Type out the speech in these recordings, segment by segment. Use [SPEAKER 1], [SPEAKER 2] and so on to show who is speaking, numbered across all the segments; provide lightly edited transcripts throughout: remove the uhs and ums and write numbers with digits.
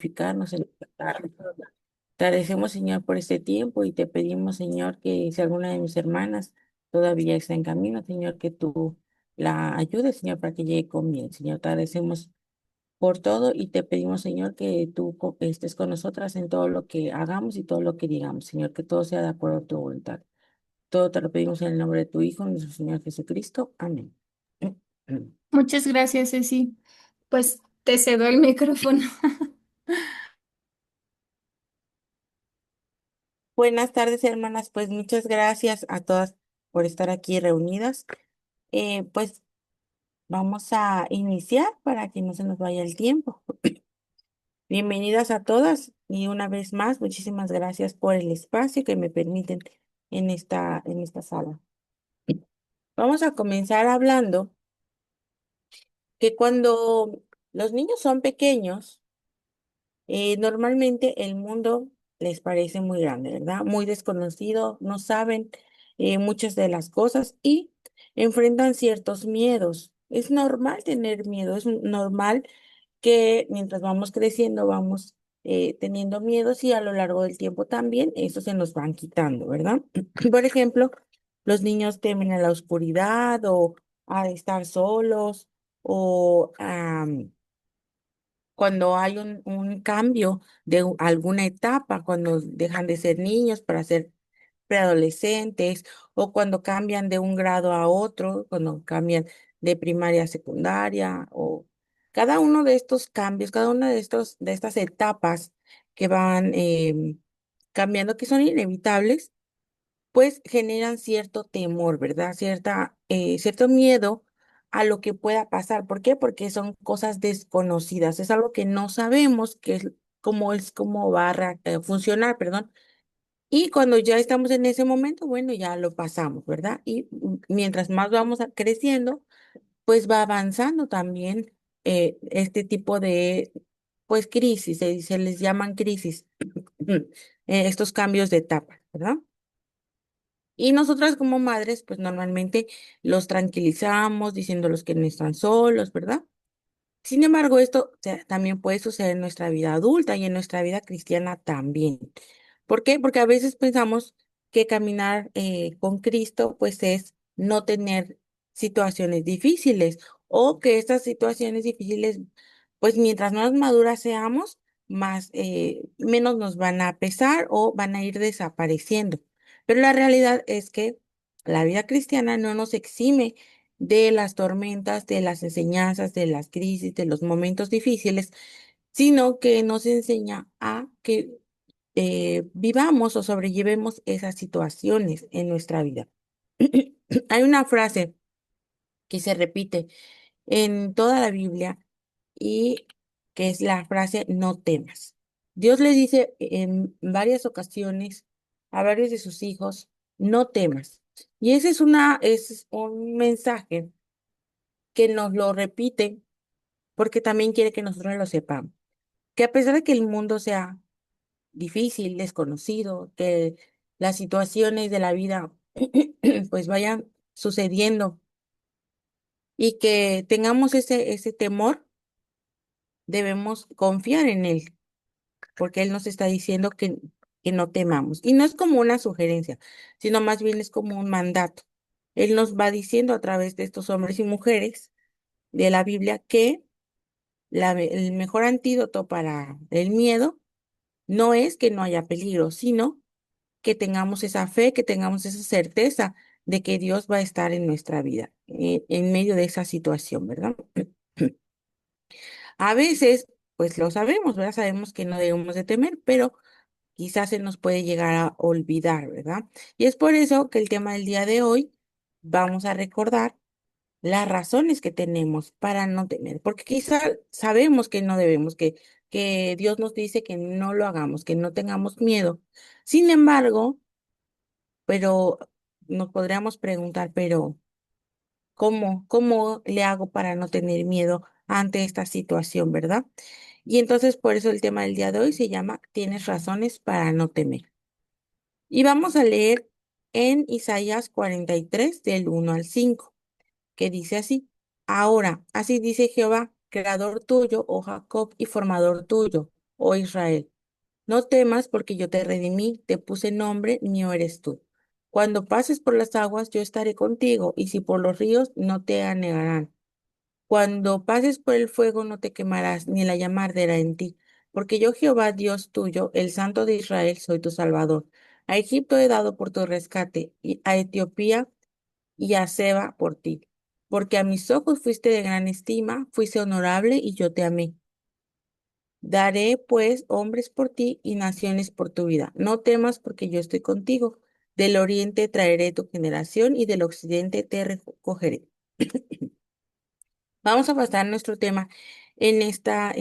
[SPEAKER 1] edificarnos en esta tarde. Te agradecemos, Señor, por este tiempo y te pedimos, Señor, que si alguna de mis hermanas todavía está en camino, Señor, que tú la ayudes, Señor, para que llegue con bien. Señor, te agradecemos por todo y te pedimos, Señor, que tú estés con nosotras en todo lo que hagamos y todo lo que digamos, Señor, que todo sea de acuerdo a tu voluntad. Todo te lo pedimos en el nombre de tu Hijo, nuestro Señor Jesucristo. Amén.
[SPEAKER 2] Muchas gracias, Ceci. Pues te cedo el micrófono.
[SPEAKER 1] Buenas tardes, hermanas. Pues muchas gracias a todas por estar aquí reunidas. Pues vamos a iniciar para que no se nos vaya el tiempo. Bienvenidas a todas y una vez más, muchísimas gracias por el espacio que me permiten en esta sala. Vamos a comenzar hablando que cuando los niños son pequeños, normalmente el mundo les parece muy grande, ¿verdad? Muy desconocido, no saben muchas de las cosas y enfrentan ciertos miedos. Es normal tener miedo, es normal que mientras vamos creciendo vamos teniendo miedos y a lo largo del tiempo también eso se nos van quitando, ¿verdad? Por ejemplo, los niños temen a la oscuridad o a estar solos o cuando hay un cambio de alguna etapa, cuando dejan de ser niños para ser preadolescentes o cuando cambian de un grado a otro, cuando cambian de primaria a secundaria o cada uno de estos cambios, cada una de estas etapas que van cambiando, que son inevitables, pues generan cierto temor, ¿verdad? Cierto miedo a lo que pueda pasar. ¿Por qué? Porque son cosas desconocidas, es algo que no sabemos qué es cómo va a funcionar, perdón. Y cuando ya estamos en ese momento, bueno, ya lo pasamos, ¿verdad? Y mientras más vamos creciendo, pues va avanzando también este tipo de, pues, crisis, se les llaman crisis, estos cambios de etapa, ¿verdad? Y nosotras como madres, pues normalmente los tranquilizamos diciéndolos que no están solos, ¿verdad? Sin embargo, esto también puede suceder en nuestra vida adulta y en nuestra vida cristiana también. ¿Por qué? Porque a veces pensamos que caminar con Cristo, pues es no tener situaciones difíciles o que estas situaciones difíciles, pues mientras más maduras seamos, menos nos van a pesar o van a ir desapareciendo. Pero la realidad es que la vida cristiana no nos exime de las tormentas, de las enseñanzas, de las crisis, de los momentos difíciles, sino que nos enseña a que vivamos o sobrellevemos esas situaciones en nuestra vida. Hay una frase que se repite en toda la Biblia y que es la frase no temas. Dios le dice en varias ocasiones a varios de sus hijos, no temas. Y ese es un mensaje que nos lo repite porque también quiere que nosotros lo sepamos. Que a pesar de que el mundo sea difícil, desconocido, que las situaciones de la vida pues vayan sucediendo y que tengamos ese temor, debemos confiar en Él, porque Él nos está diciendo que no temamos. Y no es como una sugerencia, sino más bien es como un mandato. Él nos va diciendo a través de estos hombres y mujeres de la Biblia que el mejor antídoto para el miedo no es que no haya peligro, sino que tengamos esa fe, que tengamos esa certeza de que Dios va a estar en nuestra vida, en medio de esa situación, ¿verdad? A veces, pues lo sabemos, ¿verdad? Sabemos que no debemos de temer, pero quizás se nos puede llegar a olvidar, ¿verdad? Y es por eso que el tema del día de hoy vamos a recordar las razones que tenemos para no temer, porque quizá sabemos que no debemos, que Dios nos dice que no lo hagamos, que no tengamos miedo. Sin embargo, pero nos podríamos preguntar, pero ¿cómo le hago para no tener miedo ante esta situación, verdad? Y entonces por eso el tema del día de hoy se llama Tienes razones para no temer. Y vamos a leer en Isaías 43 del 1 al 5 que dice así: Ahora, así dice Jehová, creador tuyo, oh Jacob, y formador tuyo, oh Israel. No temas porque yo te redimí, te puse nombre, mío eres tú. Cuando pases por las aguas, yo estaré contigo, y si por los ríos, no te anegarán. Cuando pases por el fuego, no te quemarás, ni la llama arderá en ti. Porque yo, Jehová, Dios tuyo, el Santo de Israel, soy tu Salvador. A Egipto he dado por tu rescate, y a Etiopía y a Seba por ti. Porque a mis ojos fuiste de gran estima, fuiste honorable, y yo te amé. Daré pues hombres por ti y naciones por tu vida. No temas porque yo estoy contigo. Del oriente traeré tu generación y del occidente te recogeré. Vamos a basar nuestro tema en esta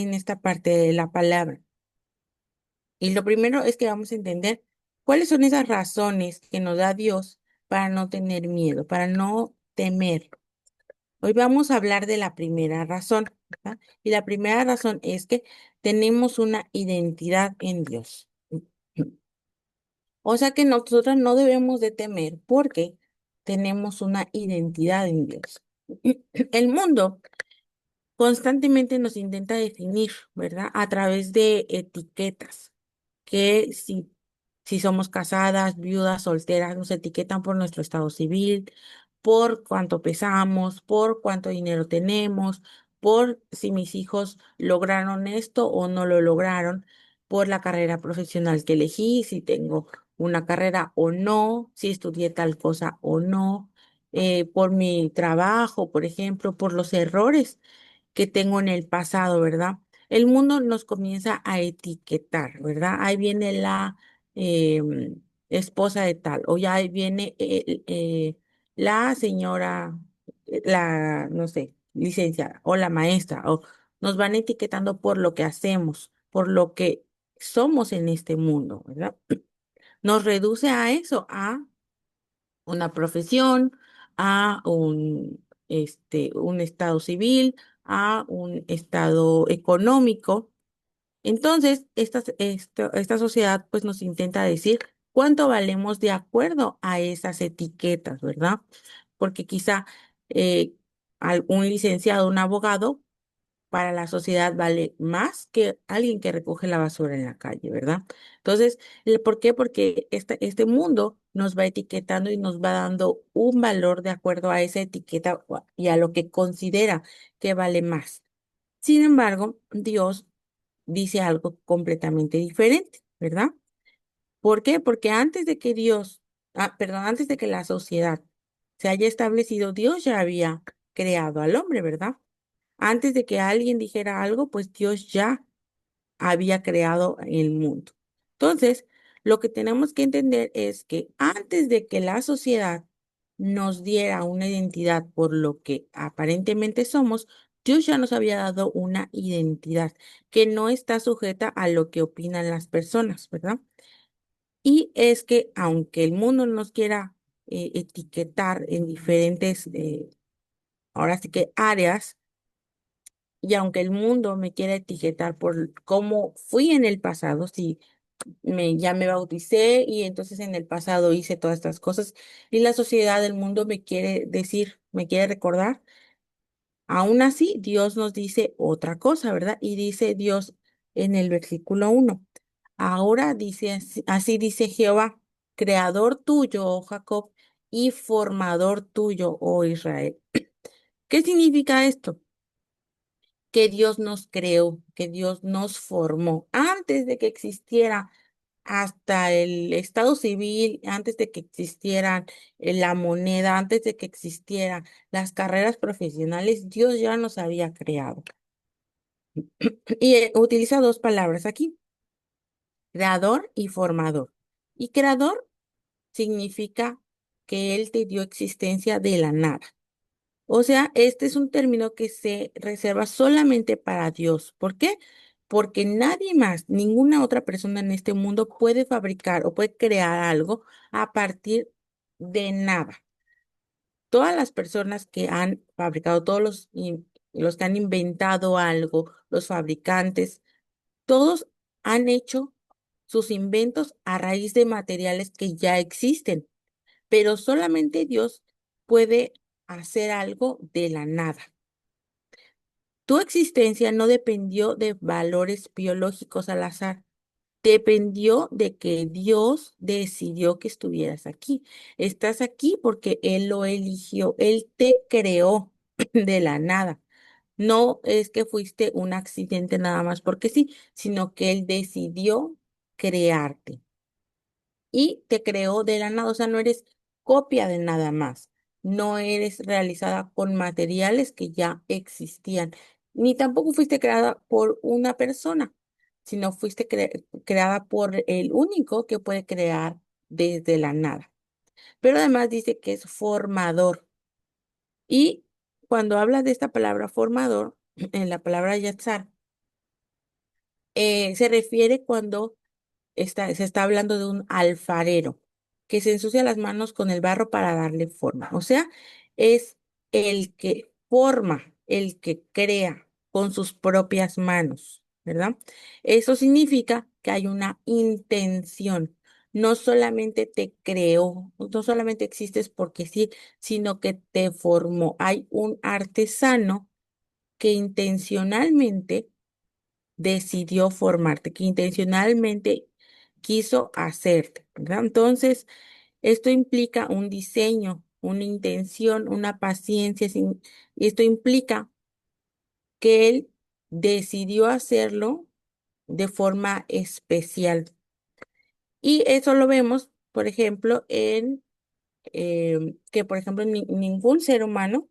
[SPEAKER 1] parte de la palabra. Y lo primero es que vamos a entender cuáles son esas razones que nos da Dios para no tener miedo, para no temer. Hoy vamos a hablar de la primera razón, ¿verdad? Y la primera razón es que tenemos una identidad en Dios. O sea que nosotros no debemos de temer porque tenemos una identidad en Dios. El mundo constantemente nos intenta definir, ¿verdad? A través de etiquetas, que si somos casadas, viudas, solteras, nos etiquetan por nuestro estado civil, por cuánto pesamos, por cuánto dinero tenemos, por si mis hijos lograron esto o no lo lograron, por la carrera profesional que elegí, si tengo una carrera o no, si estudié tal cosa o no, por mi trabajo, por ejemplo, por los errores que tengo en el pasado, ¿verdad? El mundo nos comienza a etiquetar, ¿verdad? Ahí viene la esposa de tal, o ya ahí viene la señora, no sé, licenciada, o la maestra, o nos van etiquetando por lo que hacemos, por lo que somos en este mundo, ¿verdad? Nos reduce a eso, a una profesión, a un estado civil, a un estado económico. Entonces, esta sociedad pues nos intenta decir cuánto valemos de acuerdo a esas etiquetas, ¿verdad? Porque quizá eh, un licenciado, un abogado, para la sociedad vale más que alguien que recoge la basura en la calle, ¿verdad? Entonces, ¿por qué? Porque este mundo nos va etiquetando y nos va dando un valor de acuerdo a esa etiqueta y a lo que considera que vale más. Sin embargo, Dios dice algo completamente diferente, ¿verdad? ¿Por qué? Porque antes de que la sociedad se haya establecido, Dios ya había creado al hombre, ¿verdad? Antes de que alguien dijera algo, pues Dios ya había creado el mundo. Entonces, lo que tenemos que entender es que antes de que la sociedad nos diera una identidad por lo que aparentemente somos, Dios ya nos había dado una identidad que no está sujeta a lo que opinan las personas, ¿verdad? Y es que aunque el mundo nos quiera etiquetar en diferentes, ahora sí que áreas, y aunque el mundo me quiera etiquetar por cómo fui en el pasado, si ya me bauticé y entonces en el pasado hice todas estas cosas y la sociedad del mundo me quiere decir, me quiere recordar, aún así Dios nos dice otra cosa, ¿verdad? Y dice Dios en el versículo 1. Ahora dice así dice Jehová, creador tuyo, oh Jacob, y formador tuyo, oh Israel. ¿Qué significa esto? Que Dios nos creó, que Dios nos formó antes de que existiera hasta el Estado civil, antes de que existieran la moneda, antes de que existieran las carreras profesionales, Dios ya nos había creado. Y utiliza dos palabras aquí, creador y formador. Y creador significa que Él te dio existencia de la nada. O sea, este es un término que se reserva solamente para Dios. ¿Por qué? Porque nadie más, ninguna otra persona en este mundo puede fabricar o puede crear algo a partir de nada. Todas las personas que han fabricado, los que han inventado algo, los fabricantes, todos han hecho sus inventos a raíz de materiales que ya existen, pero solamente Dios puede hacer algo de la nada. Tu existencia no dependió de valores biológicos al azar. Dependió de que Dios decidió que estuvieras aquí. Estás aquí porque Él lo eligió. Él te creó de la nada. No es que fuiste un accidente nada más porque sí, sino que Él decidió crearte y te creó de la nada. O sea, no eres copia de nada más. No eres realizada con materiales que ya existían, ni tampoco fuiste creada por una persona, sino fuiste creada por el único que puede crear desde la nada. Pero además dice que es formador. Y cuando habla de esta palabra formador, en la palabra yatzar, se refiere cuando se está hablando de un alfarero que se ensucia las manos con el barro para darle forma. O sea, es el que forma, el que crea con sus propias manos, ¿verdad? Eso significa que hay una intención. No solamente te creó, no solamente existes porque sí, sino que te formó. Hay un artesano que intencionalmente decidió formarte, que intencionalmente quiso hacerte, ¿verdad? Entonces, esto implica un diseño, una intención, una paciencia, y esto implica que él decidió hacerlo de forma especial. Y eso lo vemos, por ejemplo, en que, por ejemplo, ningún ser humano.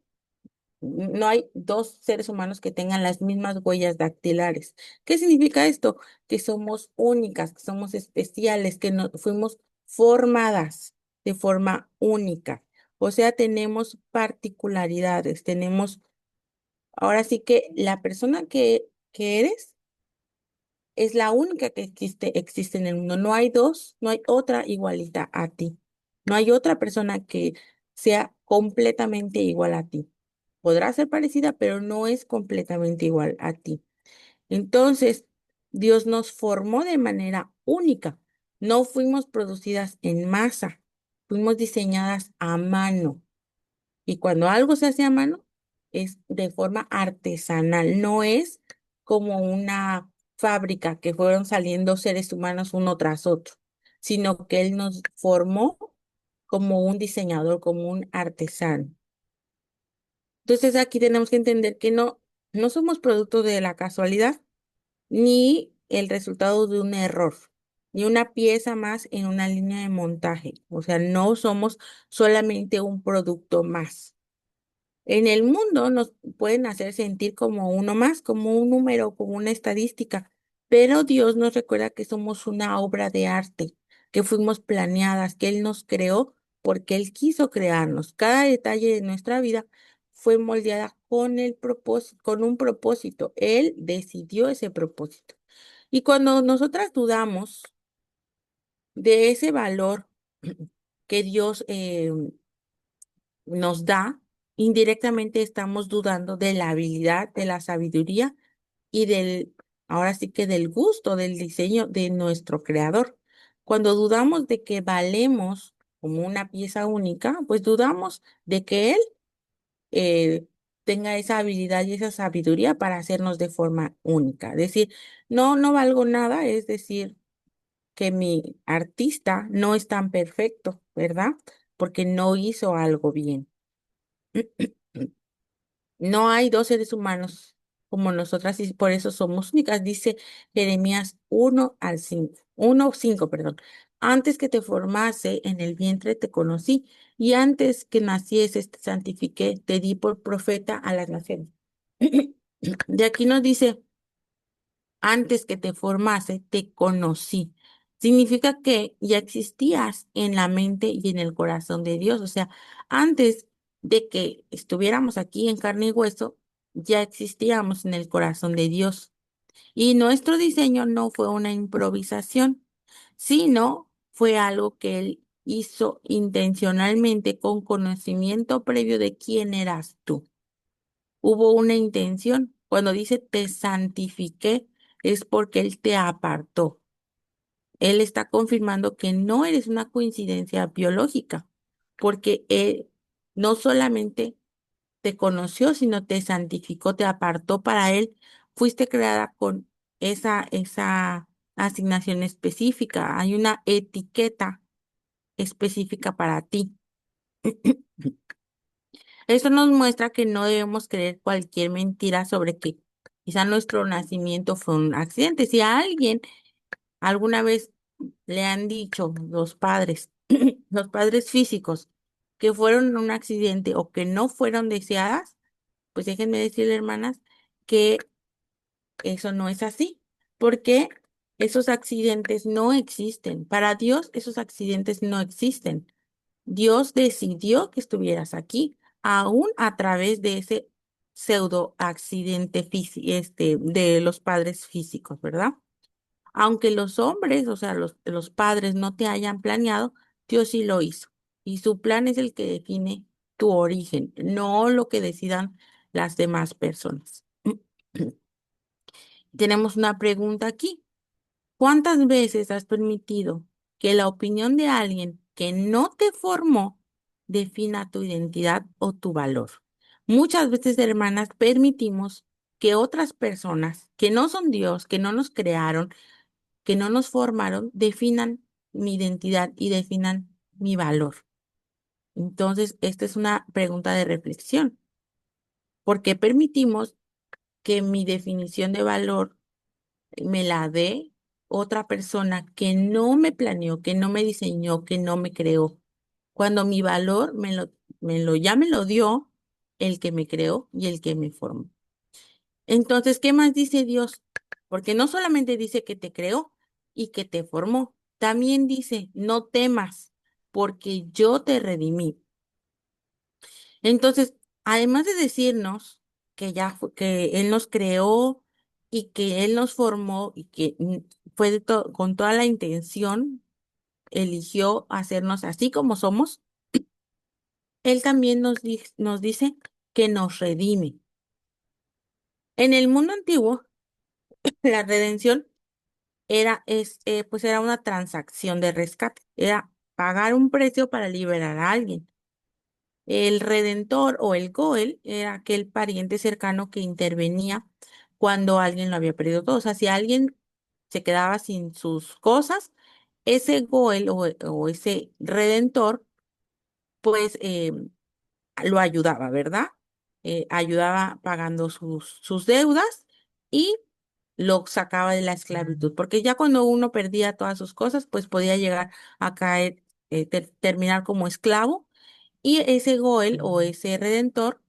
[SPEAKER 1] No hay dos seres humanos que tengan las mismas huellas dactilares. ¿Qué significa esto? Que somos únicas, que somos especiales, que no, fuimos formadas de forma única. O sea, tenemos particularidades, tenemos, ahora sí que la persona que eres es la única que existe en el mundo. No hay dos, no hay otra igualita a ti. No hay otra persona que sea completamente igual a ti. Podrá ser parecida, pero no es completamente igual a ti. Entonces, Dios nos formó de manera única. No fuimos producidas en masa, fuimos diseñadas a mano. Y cuando algo se hace a mano, es de forma artesanal, no es como una fábrica que fueron saliendo seres humanos uno tras otro, sino que Él nos formó como un diseñador, como un artesano. Entonces aquí tenemos que entender que no somos producto de la casualidad, ni el resultado de un error, ni una pieza más en una línea de montaje. O sea, no somos solamente un producto más. En el mundo nos pueden hacer sentir como uno más, como un número, como una estadística, pero Dios nos recuerda que somos una obra de arte, que fuimos planeadas, que Él nos creó porque Él quiso crearnos. Cada detalle de nuestra vida fue moldeada con el propósito, con un propósito. Él decidió ese propósito. Y cuando nosotras dudamos de ese valor que Dios nos da, indirectamente estamos dudando de la habilidad, de la sabiduría y ahora sí que del gusto, del diseño de nuestro creador. Cuando dudamos de que valemos como una pieza única, pues dudamos de que Él eh, tenga esa habilidad y esa sabiduría para hacernos de forma única. Decir, no valgo nada, es decir, que mi artista no es tan perfecto, ¿verdad? Porque no hizo algo bien. No hay dos seres humanos como nosotras y por eso somos únicas, dice Jeremías 1:5, perdón. Antes que te formase en el vientre te conocí y antes que nacieses te santifiqué, te di por profeta a las naciones. De aquí nos dice, antes que te formase te conocí. Significa que ya existías en la mente y en el corazón de Dios. O sea, antes de que estuviéramos aquí en carne y hueso, ya existíamos en el corazón de Dios. Y nuestro diseño no fue una improvisación, sino fue algo que Él hizo intencionalmente con conocimiento previo de quién eras tú. Hubo una intención. Cuando dice te santifiqué, es porque Él te apartó. Él está confirmando que no eres una coincidencia biológica, porque Él no solamente te conoció, sino te santificó, te apartó para Él. Fuiste creada con esa asignación específica. Hay una etiqueta específica para ti. Eso nos muestra que no debemos creer cualquier mentira sobre que quizá nuestro nacimiento fue un accidente. Si a alguien alguna vez le han dicho los padres, los padres físicos, que fueron un accidente o que no fueron deseadas, pues déjenme decirle, hermanas, que eso no es así, porque esos accidentes no existen. Para Dios, esos accidentes no existen. Dios decidió que estuvieras aquí, aún a través de ese pseudo accidente de los padres físicos, ¿verdad? Aunque los hombres, o sea, los padres no te hayan planeado, Dios sí lo hizo. Y su plan es el que define tu origen, no lo que decidan las demás personas. Tenemos una pregunta aquí. ¿Cuántas veces has permitido que la opinión de alguien que no te formó defina tu identidad o tu valor? Muchas veces, hermanas, permitimos que otras personas que no son Dios, que no nos crearon, que no nos formaron, definan mi identidad y definan mi valor. Entonces, esta es una pregunta de reflexión. ¿Por qué permitimos que mi definición de valor me la dé otra persona que no me planeó, que no me diseñó, que no me creó? Cuando mi valor ya me lo dio el que me creó y el que me formó. Entonces, ¿qué más dice Dios? Porque no solamente dice que te creó y que te formó, también dice, no temas, porque yo te redimí. Entonces, además de decirnos que Él nos creó y que Él nos formó y que fue con toda la intención, eligió hacernos así como somos, Él también nos dice que nos redime. En el mundo antiguo, la redención pues era una transacción de rescate, era pagar un precio para liberar a alguien. El redentor o el Goel era aquel pariente cercano que intervenía cuando alguien lo había perdido todo. O sea, si alguien se quedaba sin sus cosas, ese Goel o ese redentor, pues lo ayudaba, ¿verdad? Ayudaba pagando sus deudas y lo sacaba de la esclavitud, porque ya cuando uno perdía todas sus cosas, pues podía llegar a caer, terminar como esclavo, y ese Goel o ese redentor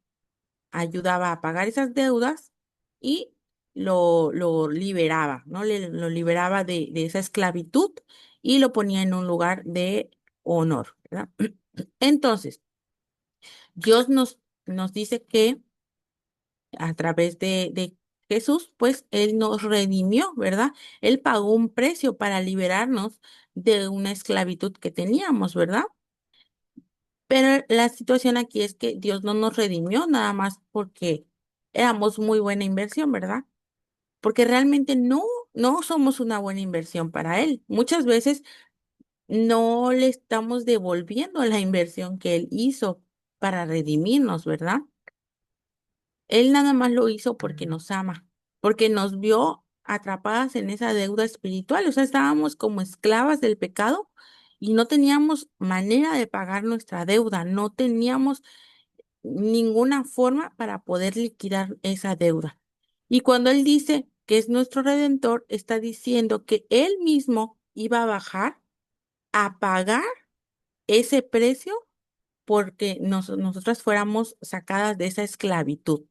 [SPEAKER 1] ayudaba a pagar esas deudas y lo liberaba, ¿no? Lo liberaba de esa esclavitud y lo ponía en un lugar de honor, ¿verdad? Entonces, Dios nos dice que a través de Jesús, pues Él nos redimió, ¿verdad? Él pagó un precio para liberarnos de una esclavitud que teníamos, ¿verdad? Pero la situación aquí es que Dios no nos redimió nada más porque éramos muy buena inversión, ¿verdad? Porque realmente no somos una buena inversión para Él. Muchas veces no le estamos devolviendo la inversión que Él hizo para redimirnos, ¿verdad? Él nada más lo hizo porque nos ama, porque nos vio atrapadas en esa deuda espiritual. O sea, estábamos como esclavas del pecado y no teníamos manera de pagar nuestra deuda, no teníamos ninguna forma para poder liquidar esa deuda. Y cuando Él dice que es nuestro redentor, está diciendo que Él mismo iba a bajar a pagar ese precio porque nosotras fuéramos sacadas de esa esclavitud.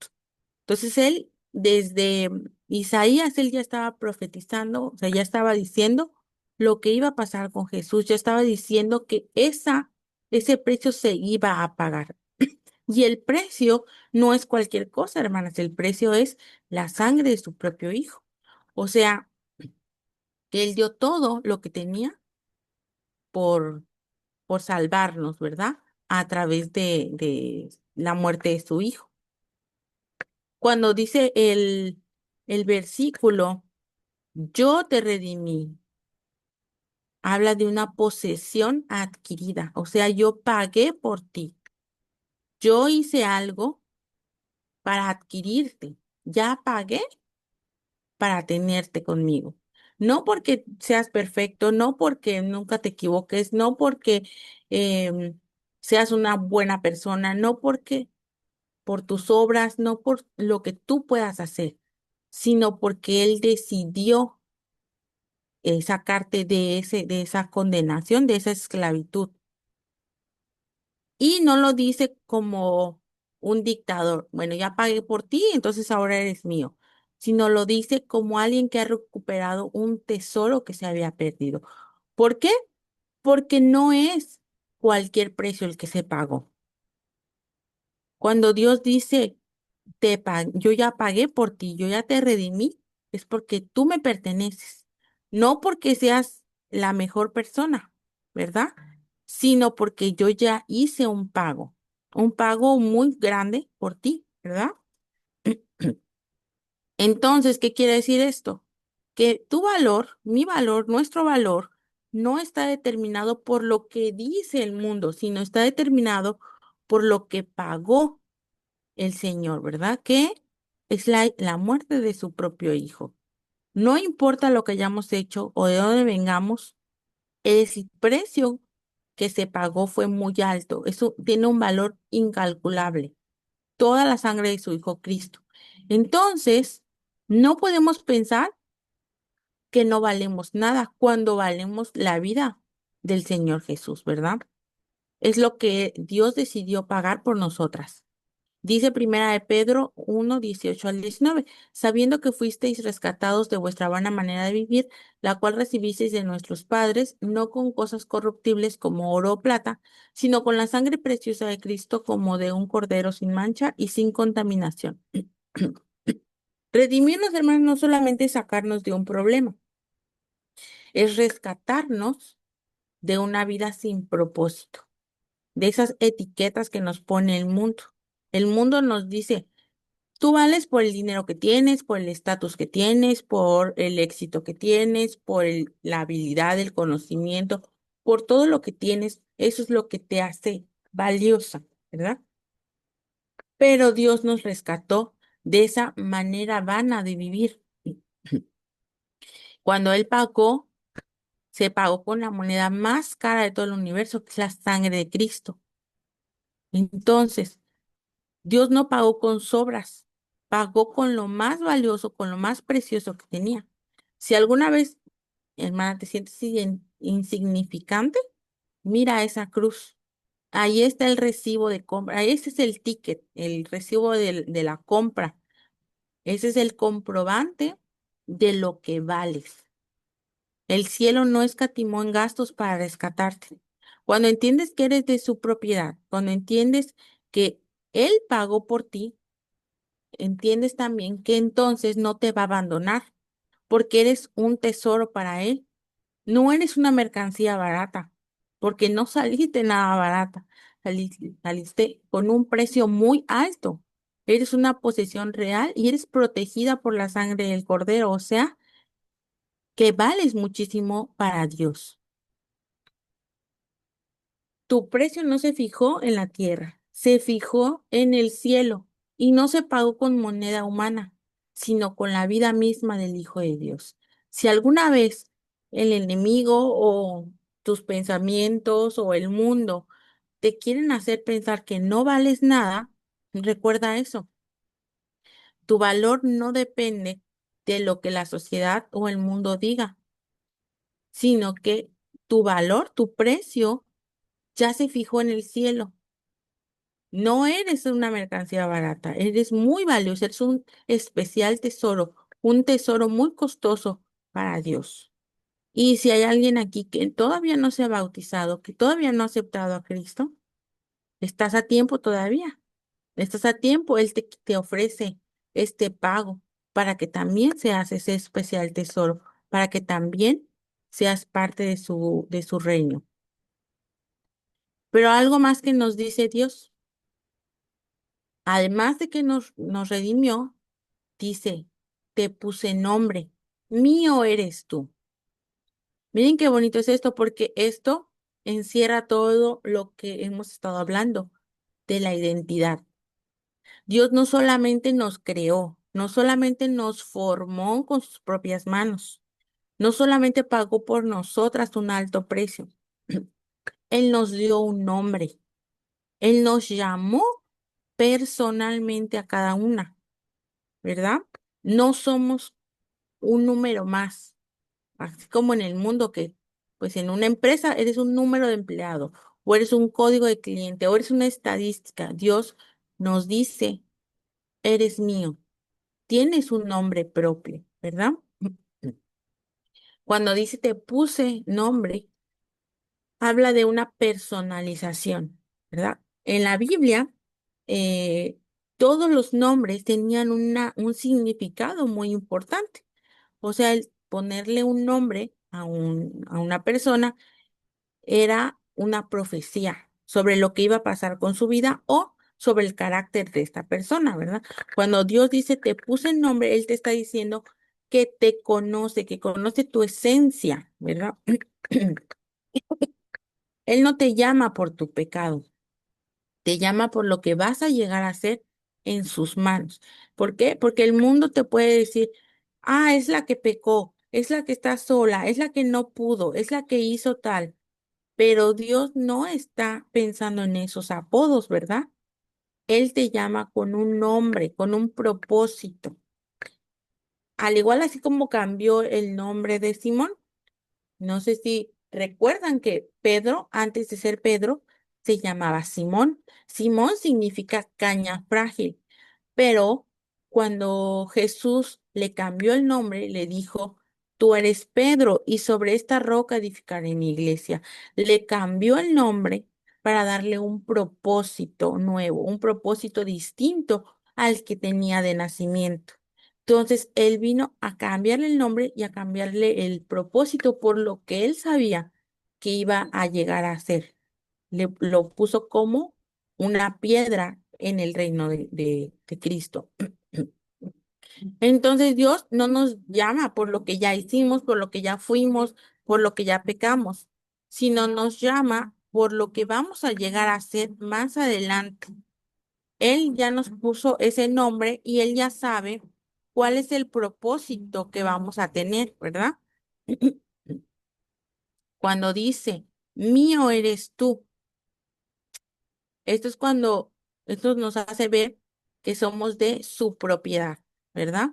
[SPEAKER 1] Entonces él, desde Isaías, él ya estaba profetizando, o sea, ya estaba diciendo lo que iba a pasar con Jesús, ya estaba diciendo que ese precio se iba a pagar. Y el precio no es cualquier cosa, hermanas, el precio es la sangre de su propio hijo. O sea, que él dio todo lo que tenía por, por salvarnos, ¿verdad? A través de la muerte de su hijo. Cuando dice el versículo, yo te redimí, habla de una posesión adquirida, o sea, yo pagué por ti, yo hice algo para adquirirte. Ya pagué para tenerte conmigo. No porque seas perfecto, no porque nunca te equivoques, no porque seas una buena persona, no porque por tus obras, no por lo que tú puedas hacer, sino porque Él decidió sacarte de esa condenación, de esa esclavitud. Y no lo dice como un dictador. Bueno, ya pagué por ti, entonces ahora eres mío. Sino lo dice como alguien que ha recuperado un tesoro que se había perdido. ¿Por qué? Porque no es cualquier precio el que se pagó. Cuando Dios dice, yo ya pagué por ti, yo ya te redimí, es porque tú me perteneces. No porque seas la mejor persona, ¿verdad? Sino porque yo ya hice un pago muy grande por ti, ¿verdad? Entonces, ¿qué quiere decir esto? Que tu valor, mi valor, nuestro valor, no está determinado por lo que dice el mundo, sino está determinado por lo que pagó el Señor, ¿verdad? Que es la muerte de su propio Hijo. No importa lo que hayamos hecho o de dónde vengamos, el precio que se pagó fue muy alto. Eso tiene un valor incalculable. Toda la sangre de su Hijo Cristo. Entonces, no podemos pensar que no valemos nada cuando valemos la vida del Señor Jesús, ¿verdad? Es lo que Dios decidió pagar por nosotras. Dice Primera de Pedro 1:18 al 19, sabiendo que fuisteis rescatados de vuestra vana manera de vivir, la cual recibisteis de nuestros padres, no con cosas corruptibles como oro o plata, sino con la sangre preciosa de Cristo como de un cordero sin mancha y sin contaminación. Redimirnos, hermanos, no solamente es sacarnos de un problema, es rescatarnos de una vida sin propósito, de esas etiquetas que nos pone el mundo. El mundo nos dice, tú vales por el dinero que tienes, por el estatus que tienes, por el éxito que tienes, por la habilidad, el conocimiento, por todo lo que tienes. Eso es lo que te hace valiosa, ¿verdad? Pero Dios nos rescató de esa manera vana de vivir. Cuando Él pagó, se pagó con la moneda más cara de todo el universo, que es la sangre de Cristo. Entonces, Dios no pagó con sobras, pagó con lo más valioso, con lo más precioso que tenía. Si alguna vez, hermana, te sientes insignificante, mira esa cruz. Ahí está el recibo de compra, ese es el ticket, el recibo de la compra. Ese es el comprobante de lo que vales. El cielo no escatimó en gastos para rescatarte. Cuando entiendes que eres de su propiedad, cuando entiendes que Él pagó por ti, entiendes también que entonces no te va a abandonar, porque eres un tesoro para Él. No eres una mercancía barata, porque no saliste nada barata, saliste con un precio muy alto. Eres una posesión real y eres protegida por la sangre del Cordero, o sea, que vales muchísimo para Dios. Tu precio no se fijó en la tierra, se fijó en el cielo y no se pagó con moneda humana, sino con la vida misma del Hijo de Dios. Si alguna vez el enemigo o tus pensamientos o el mundo te quieren hacer pensar que no vales nada, recuerda eso. Tu valor no depende de lo que la sociedad o el mundo diga, sino que tu valor, tu precio, ya se fijó en el cielo. No eres una mercancía barata, eres muy valioso, eres un especial tesoro, un tesoro muy costoso para Dios. Y si hay alguien aquí que todavía no se ha bautizado, que todavía no ha aceptado a Cristo, estás a tiempo todavía, estás a tiempo, Él te ofrece este pago para que también seas ese especial tesoro, para que también seas parte de su reino. Pero algo más que nos dice Dios, además de que nos redimió, dice, te puse nombre, mío eres tú. Miren qué bonito es esto, porque esto encierra todo lo que hemos estado hablando de la identidad. Dios no solamente nos creó, no solamente nos formó con sus propias manos, no solamente pagó por nosotras un alto precio, Él nos dio un nombre, Él nos llamó personalmente a cada una, ¿verdad? No somos un número más, así como en el mundo que, pues en una empresa eres un número de empleado, o eres un código de cliente, o eres una estadística. Dios nos dice, eres mío, tienes un nombre propio, ¿verdad? Cuando dice te puse nombre, habla de una personalización, ¿verdad? En la Biblia, eh, todos los nombres tenían un significado muy importante. O sea, el ponerle un nombre a una persona era una profecía sobre lo que iba a pasar con su vida o sobre el carácter de esta persona, ¿verdad? Cuando Dios dice, te puse el nombre, Él te está diciendo que te conoce, que conoce tu esencia, ¿verdad? Él no te llama por tu pecado, te llama por lo que vas a llegar a ser en sus manos. ¿Por qué? Porque el mundo te puede decir, ah, es la que pecó, es la que está sola, es la que no pudo, es la que hizo tal. Pero Dios no está pensando en esos apodos, ¿verdad? Él te llama con un nombre, con un propósito. Al igual así como cambió el nombre de Simón, no sé si recuerdan que Pedro, antes de ser Pedro, se llamaba Simón. Simón significa caña frágil. Pero cuando Jesús le cambió el nombre, le dijo, tú eres Pedro y sobre esta roca edificaré mi iglesia. Le cambió el nombre para darle un propósito nuevo, un propósito distinto al que tenía de nacimiento. Entonces, él vino a cambiarle el nombre y a cambiarle el propósito por lo que él sabía que iba a llegar a ser. Lo puso como una piedra en el reino de Cristo. Entonces Dios no nos llama por lo que ya hicimos, por lo que ya fuimos, por lo que ya pecamos, sino nos llama por lo que vamos a llegar a ser más adelante. Él ya nos puso ese nombre y él ya sabe cuál es el propósito que vamos a tener, ¿verdad? Cuando dice, mío eres tú. Esto es cuando esto nos hace ver que somos de su propiedad, ¿verdad?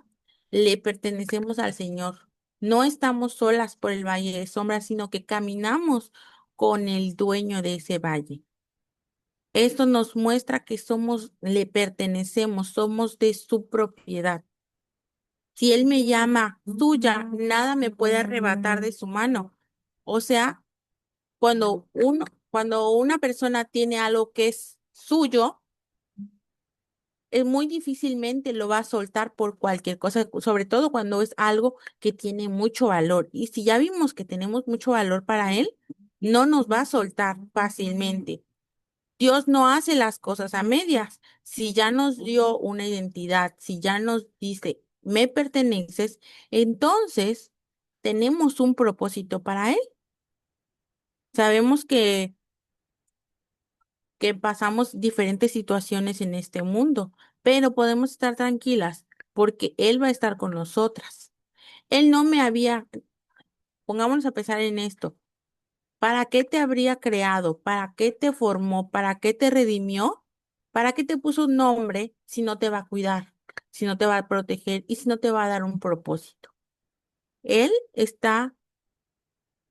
[SPEAKER 1] Le pertenecemos al Señor. No estamos solas por el valle de sombras, sino que caminamos con el dueño de ese valle. Esto nos muestra que somos, le pertenecemos, somos de su propiedad. Si Él me llama tuya, nada me puede arrebatar de su mano. O sea, cuando una persona tiene algo que es suyo, muy difícilmente lo va a soltar por cualquier cosa, sobre todo cuando es algo que tiene mucho valor. Y si ya vimos que tenemos mucho valor para él, no nos va a soltar fácilmente. Dios no hace las cosas a medias. Si ya nos dio una identidad, si ya nos dice, me perteneces, entonces tenemos un propósito para él. Sabemos que pasamos diferentes situaciones en este mundo, pero podemos estar tranquilas porque Él va a estar con nosotras. Él no me había, pongámonos a pensar en esto, ¿para qué te habría creado? ¿Para qué te formó? ¿Para qué te redimió? ¿Para qué te puso un nombre si no te va a cuidar, si no te va a proteger y si no te va a dar un propósito? Él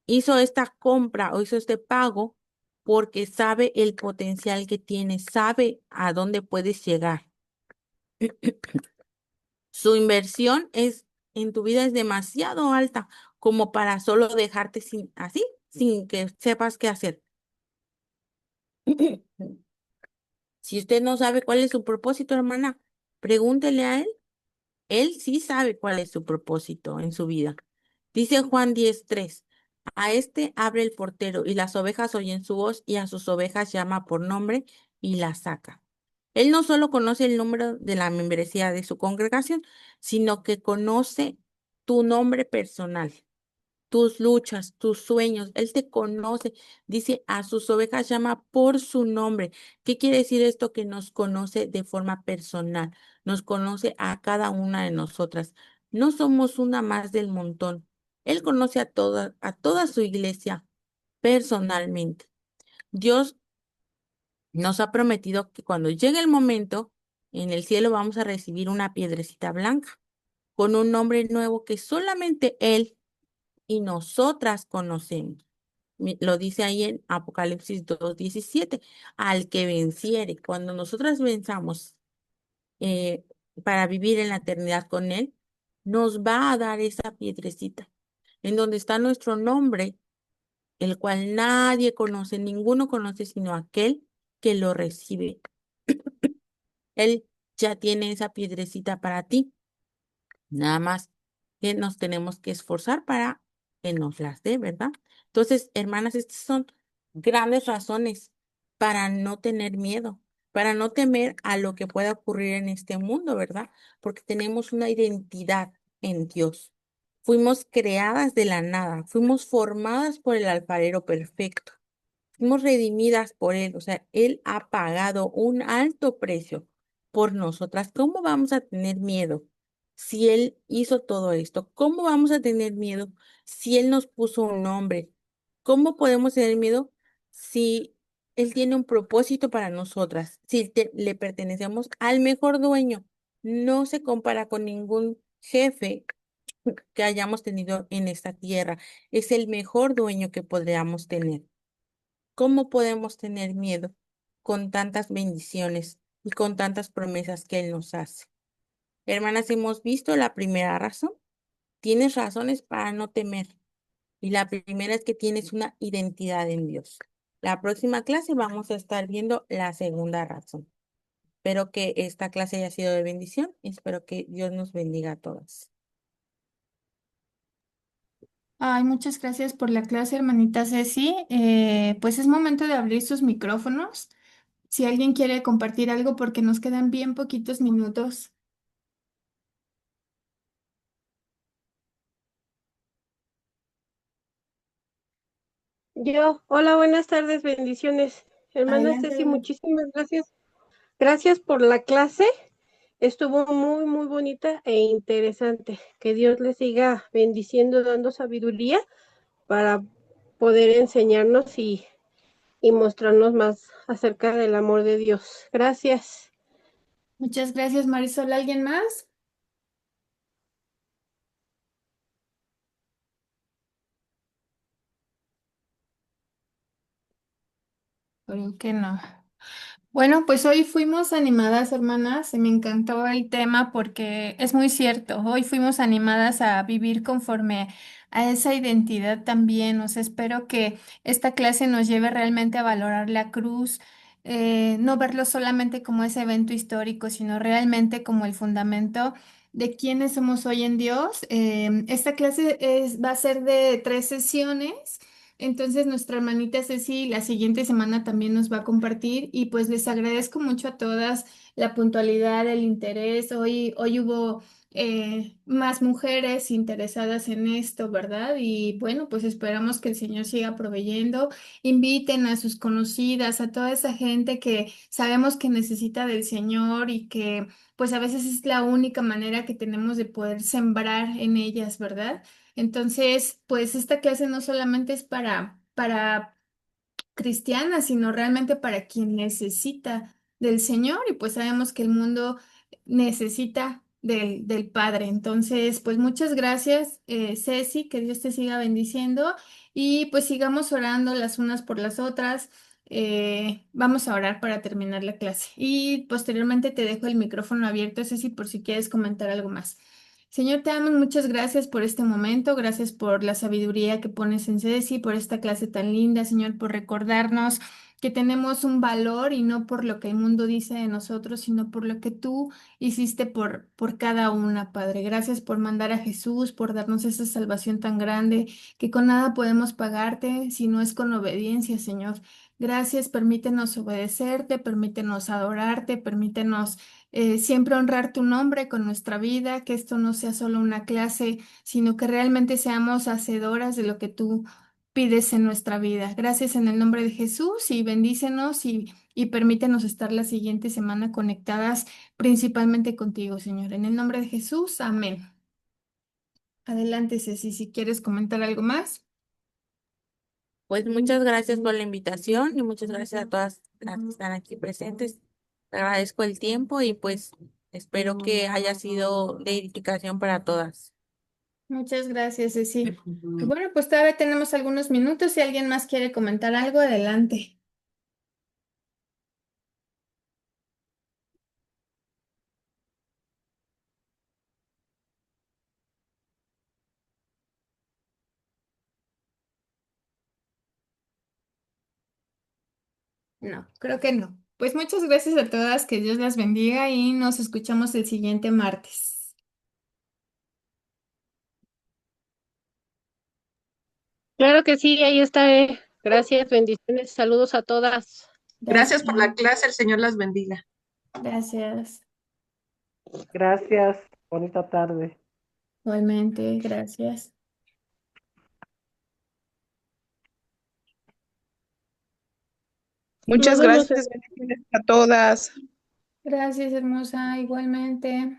[SPEAKER 1] hizo esta compra o hizo este pago porque sabe el potencial que tienes, sabe a dónde puedes llegar. Su inversión en tu vida es demasiado alta como para solo dejarte sin que sepas qué hacer. Si usted no sabe cuál es su propósito, hermana, pregúntele a él. Él sí sabe cuál es su propósito en su vida. Dice Juan 10:3, a este abre el portero y las ovejas oyen su voz y a sus ovejas llama por nombre y las saca. Él no solo conoce el número de la membresía de su congregación, sino que conoce tu nombre personal. tus luchas, tus sueños. Él te conoce. Dice, a sus ovejas llama por su nombre. ¿Qué quiere decir esto? Que nos conoce de forma personal, nos conoce a cada una de nosotras. No somos una más del montón. Él conoce a toda su iglesia personalmente. Dios nos ha prometido que cuando llegue el momento, en el cielo vamos a recibir una piedrecita blanca con un nombre nuevo que solamente Él y nosotras conocemos. Lo dice ahí en Apocalipsis 2:17, al que venciere. Cuando nosotras venzamos eh, para vivir en la eternidad con Él, nos va a dar esa piedrecita en donde está nuestro nombre, el cual nadie conoce, ninguno conoce sino aquel que lo recibe. Él ya tiene esa piedrecita para ti. Nada más que nos tenemos que esforzar para que nos las dé, ¿verdad? Entonces, hermanas, estas son grandes razones para no tener miedo, para no temer a lo que pueda ocurrir en este mundo, ¿verdad? Porque tenemos una identidad en Dios. Fuimos creadas de la nada, fuimos formadas por el alfarero perfecto. Fuimos redimidas por Él, o sea, Él ha pagado un alto precio por nosotras. ¿Cómo vamos a tener miedo si Él hizo todo esto? ¿Cómo vamos a tener miedo si Él nos puso un nombre? ¿Cómo podemos tener miedo si Él tiene un propósito para nosotras? Si le pertenecemos al mejor dueño, no se compara con ningún jefe que hayamos tenido en esta tierra. Es el mejor dueño que podríamos tener. ¿Cómo podemos tener miedo con tantas bendiciones y con tantas promesas que Él nos hace? Hermanas, hemos visto la primera razón. Tienes razones para no temer. Y la primera es que tienes una identidad en Dios. La próxima clase vamos a estar viendo la segunda razón. Espero que esta clase haya sido de bendición y espero que Dios nos bendiga a todas.
[SPEAKER 2] Ay, muchas gracias por la clase, hermanita Ceci. Pues es momento de abrir sus micrófonos. Si alguien quiere compartir algo porque nos quedan bien poquitos minutos.
[SPEAKER 3] Hola, buenas tardes, bendiciones. Hermana
[SPEAKER 2] Adelante,
[SPEAKER 3] Ceci,
[SPEAKER 2] adelante.
[SPEAKER 3] muchísimas gracias. Gracias por la clase. Estuvo muy, muy bonita e interesante. Que Dios le siga bendiciendo, dando sabiduría para poder enseñarnos y mostrarnos más acerca del amor de Dios. Gracias.
[SPEAKER 2] Muchas gracias, Marisol. ¿Alguien más? Creo que no. Bueno, pues hoy fuimos animadas, hermanas, y me encantó el tema porque es muy cierto. Hoy fuimos animadas a vivir conforme a esa identidad también. O sea, espero que esta clase nos lleve realmente a valorar la cruz, no verlo solamente como ese evento histórico, sino realmente como el fundamento de quiénes somos hoy en Dios. Esta clase va a ser de 3 sesiones. Entonces, nuestra hermanita Ceci la siguiente semana también nos va a compartir y pues les agradezco mucho a todas la puntualidad, el interés. Hoy hubo más mujeres interesadas en esto, ¿verdad? Y bueno, pues esperamos que el Señor siga proveyendo. Inviten a sus conocidas, a toda esa gente que sabemos que necesita del Señor y que pues a veces es la única manera que tenemos de poder sembrar en ellas, ¿verdad? Entonces, pues esta clase no solamente es para cristianas, sino realmente para quien necesita del Señor y pues sabemos que el mundo necesita del Padre. Entonces, pues muchas gracias, Ceci, que Dios te siga bendiciendo y pues sigamos orando las unas por las otras. Vamos a orar para terminar la clase y posteriormente te dejo el micrófono abierto, Ceci, por si quieres comentar algo más. Señor, te damos muchas gracias por este momento, gracias por la sabiduría que pones en Ceci, por esta clase tan linda, Señor, por recordarnos que tenemos un valor y no por lo que el mundo dice de nosotros, sino por lo que tú hiciste por cada una, Padre. Gracias por mandar a Jesús, por darnos esa salvación tan grande que con nada podemos pagarte si no es con obediencia, Señor. Gracias, permítenos obedecerte, permítenos adorarte, permítenos siempre honrar tu nombre con nuestra vida, que esto no sea solo una clase, sino que realmente seamos hacedoras de lo que tú pides en nuestra vida. Gracias en el nombre de Jesús y bendícenos y permítenos estar la siguiente semana conectadas principalmente contigo, Señor. En el nombre de Jesús, amén. Adelante, Ceci, si quieres comentar algo más.
[SPEAKER 1] Pues muchas gracias por la invitación y muchas gracias a todas las que están aquí presentes. Te agradezco el tiempo y pues espero que haya sido de edificación para todas.
[SPEAKER 2] Muchas gracias, Ceci. Y bueno, pues todavía tenemos algunos minutos. Si alguien más quiere comentar algo, adelante. No, creo que no. Pues muchas gracias a todas, que Dios las bendiga y nos escuchamos el siguiente martes.
[SPEAKER 3] Claro que sí, ahí está. Gracias, bendiciones, saludos a todas.
[SPEAKER 2] Gracias.
[SPEAKER 4] Gracias por la clase, el Señor las bendiga.
[SPEAKER 2] Gracias.
[SPEAKER 5] Gracias, bonita tarde.
[SPEAKER 2] Igualmente, gracias.
[SPEAKER 3] Nos
[SPEAKER 4] Muchas
[SPEAKER 3] vemos.
[SPEAKER 4] gracias, bendiciones a todas.
[SPEAKER 2] Gracias, hermosa, igualmente.